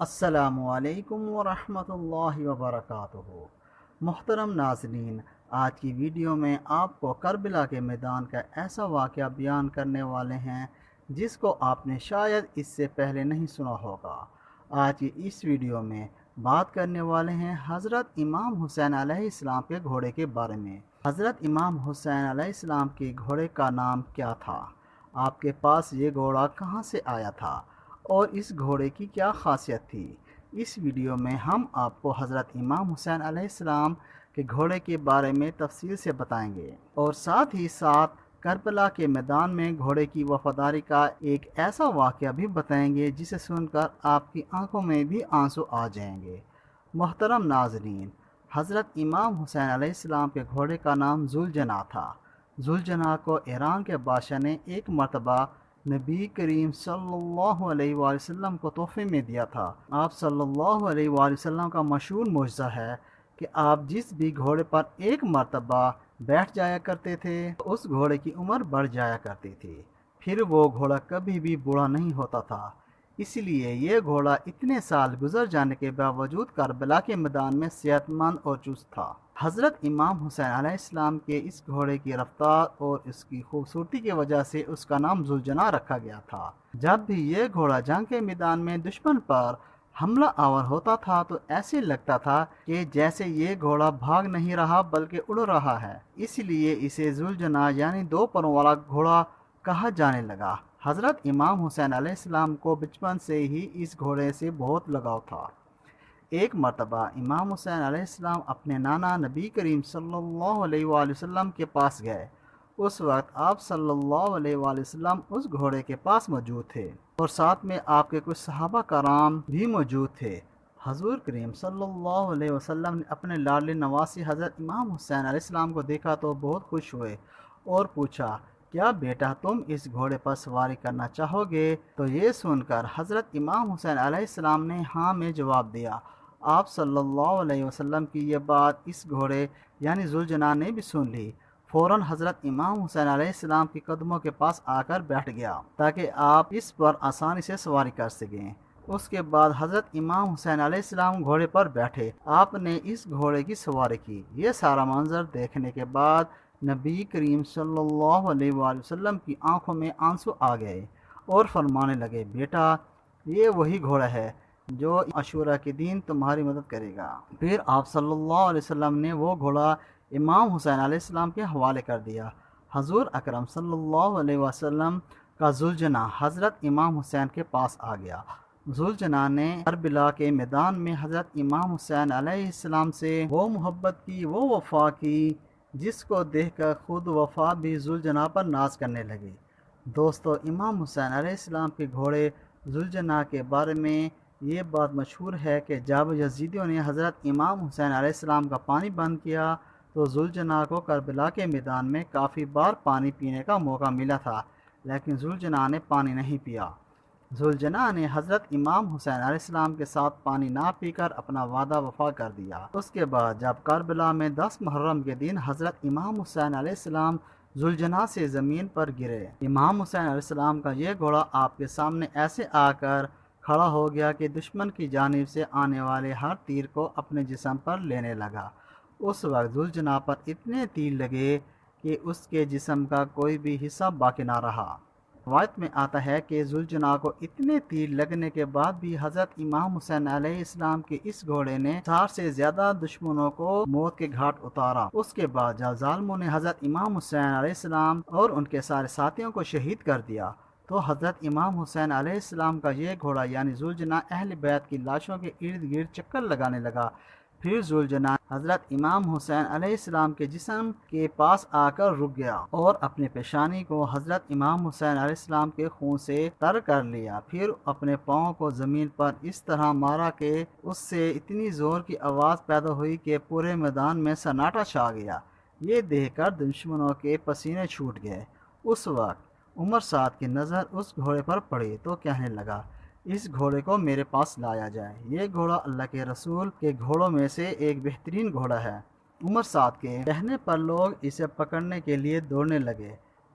السلام علیکم ورحمۃ اللہ وبرکاتہ۔ محترم ناظرین، آج کی ویڈیو میں آپ کو کربلا کے میدان کا ایسا واقعہ بیان کرنے والے ہیں جس کو آپ نے شاید اس سے پہلے نہیں سنا ہوگا۔ آج کی اس ویڈیو میں بات کرنے والے ہیں حضرت امام حسین علیہ السلام کے گھوڑے کے بارے میں۔ حضرت امام حسین علیہ السلام کے گھوڑے کا نام کیا تھا؟ آپ کے پاس یہ گھوڑا کہاں سے آیا تھا اور اس گھوڑے کی کیا خاصیت تھی؟ اس ویڈیو میں ہم آپ کو حضرت امام حسین علیہ السلام کے گھوڑے کے بارے میں تفصیل سے بتائیں گے اور ساتھ ہی ساتھ کربلا کے میدان میں گھوڑے کی وفاداری کا ایک ایسا واقعہ بھی بتائیں گے جسے سن کر آپ کی آنکھوں میں بھی آنسو آ جائیں گے۔ محترم ناظرین، حضرت امام حسین علیہ السلام کے گھوڑے کا نام ذوالجناح تھا۔ ذوالجناح کو ایران کے بادشاہ نے ایک مرتبہ نبی کریم صلی اللہ علیہ وآلہ وسلم کو تحفے میں دیا تھا۔ آپ صلی اللہ علیہ وآلہ وسلم کا مشہور معجزہ ہے کہ آپ جس بھی گھوڑے پر ایک مرتبہ بیٹھ جایا کرتے تھے اس گھوڑے کی عمر بڑھ جایا کرتی تھی، پھر وہ گھوڑا کبھی بھی بوڑھا نہیں ہوتا تھا۔ اس لیے یہ گھوڑا اتنے سال گزر جانے کے باوجود کربلا کے میدان میں صحت مند اور چست تھا۔ حضرت امام حسین علیہ السلام کے اس گھوڑے کی رفتار اور اس کی خوبصورتی کی وجہ سے اس کا نام ذوالجناح رکھا گیا تھا۔ جب بھی یہ گھوڑا جنگ کے میدان میں دشمن پر حملہ آور ہوتا تھا تو ایسے لگتا تھا کہ جیسے یہ گھوڑا بھاگ نہیں رہا بلکہ اڑ رہا ہے، اس لیے اسے ذوالجناح یعنی دو پروں والا گھوڑا کہا جانے لگا۔ حضرت امام حسین علیہ السلام کو بچپن سے ہی اس گھوڑے سے بہت لگاؤ تھا۔ ایک مرتبہ امام حسین علیہ السلام اپنے نانا نبی کریم صلی اللہ علیہ وآلہ وسلم کے پاس گئے۔ اس وقت آپ صلی اللہ علیہ وآلہ وسلم اس گھوڑے کے پاس موجود تھے اور ساتھ میں آپ کے کچھ صحابہ کرام بھی موجود تھے۔ حضور کریم صلی اللہ علیہ وسلم نے اپنے لاڈلے نواسے حضرت امام حسین علیہ السلام کو دیکھا تو بہت خوش ہوئے اور پوچھا، کیا بیٹا تم اس گھوڑے پر سواری کرنا چاہو گے؟ تو یہ سن کر حضرت امام حسین علیہ السلام نے ہاں میں جواب دیا۔ آپ صلی اللہ علیہ وسلم کی یہ بات اس گھوڑے یعنی ذوالجناح نے بھی سن لی۔ فوراً حضرت امام حسین علیہ السلام کے قدموں کے پاس آ کر بیٹھ گیا تاکہ آپ اس پر آسانی سے سواری کر سکیں۔ اس کے بعد حضرت امام حسین علیہ السلام گھوڑے پر بیٹھے، آپ نے اس گھوڑے کی سواری کی۔ یہ سارا منظر دیکھنے کے بعد نبی کریم صلی اللہ علیہ وآلہ وسلم کی آنکھوں میں آنسو آ گئے اور فرمانے لگے، بیٹا یہ وہی گھوڑا ہے جو عاشورہ کے دن تمہاری مدد کرے گا۔ پھر آپ صلی اللہ علیہ وسلم نے وہ گھوڑا امام حسین علیہ السلام کے حوالے کر دیا۔ حضور اکرم صلی اللہ علیہ وسلم کا ذوالجناح حضرت امام حسین کے پاس آ گیا۔ ذوالجناح نے کربلا کے میدان میں حضرت امام حسین علیہ السلام سے وہ محبت کی، وہ وفا کی جس کو دیکھ کر خود وفا بھی ذوالجناح پر ناز کرنے لگے۔ دوستو، امام حسین علیہ السلام کے گھوڑے ذوالجناح کے بارے میں یہ بات مشہور ہے کہ جب یزیدیوں نے حضرت امام حسین علیہ السلام کا پانی بند کیا تو ذوالجناح کو کربلا کے میدان میں کافی بار پانی پینے کا موقع ملا تھا، لیکن ذوالجناح نے پانی نہیں پیا۔ ذوالجناح نے حضرت امام حسین علیہ السلام کے ساتھ پانی نہ پی کر اپنا وعدہ وفا کر دیا۔ اس کے بعد جب کربلا میں 10 محرم کے دن حضرت امام حسین علیہ السلام ذوالجناح سے زمین پر گرے، امام حسین علیہ السلام کا یہ گھوڑا آپ کے سامنے ایسے آ کر کھڑا ہو گیا کہ دشمن کی جانب سے آنے والے ہر تیر کو اپنے جسم پر لینے لگا۔ اس وقت ذوالجناح پر اتنے تیر لگے کہ اس کے جسم کا کوئی بھی حصہ باقی نہ رہا۔ روایت میں آتا ہے کہ ذوالجناح کو اتنے تیر لگنے کے بعد بھی حضرت امام حسین علیہ السلام کے اس گھوڑے نے 60 سے زیادہ دشمنوں کو موت کے گھاٹ اتارا۔ اس کے بعد جب ظالموں نے حضرت امام حسین علیہ السلام اور ان کے سارے ساتھیوں کو شہید کر دیا تو حضرت امام حسین علیہ السلام کا یہ گھوڑا یعنی ذوالجناح اہل بیت کی لاشوں کے ارد گرد چکر لگانے لگا۔ پھر ذوالجناح حضرت امام حسین علیہ السلام کے جسم کے پاس آ کر رک گیا اور اپنے پیشانی کو حضرت امام حسین علیہ السلام کے خون سے تر کر لیا۔ پھر اپنے پاؤں کو زمین پر اس طرح مارا کہ اس سے اتنی زور کی آواز پیدا ہوئی کہ پورے میدان میں سناٹا چھا گیا۔ یہ دیکھ کر دشمنوں کے پسینے چھوٹ گئے۔ اس وقت عمر سعد کی نظر اس گھوڑے پر پڑی تو کہنے لگا، اس گھوڑے کو میرے پاس لایا جائے۔ یہ گھوڑا اللہ کے رسول کے گھوڑوں میں سے ایک بہترین گھوڑا ہے۔ عمر سعد کے کہنے پر لوگ اسے پکڑنے کے لیے دوڑنے لگے،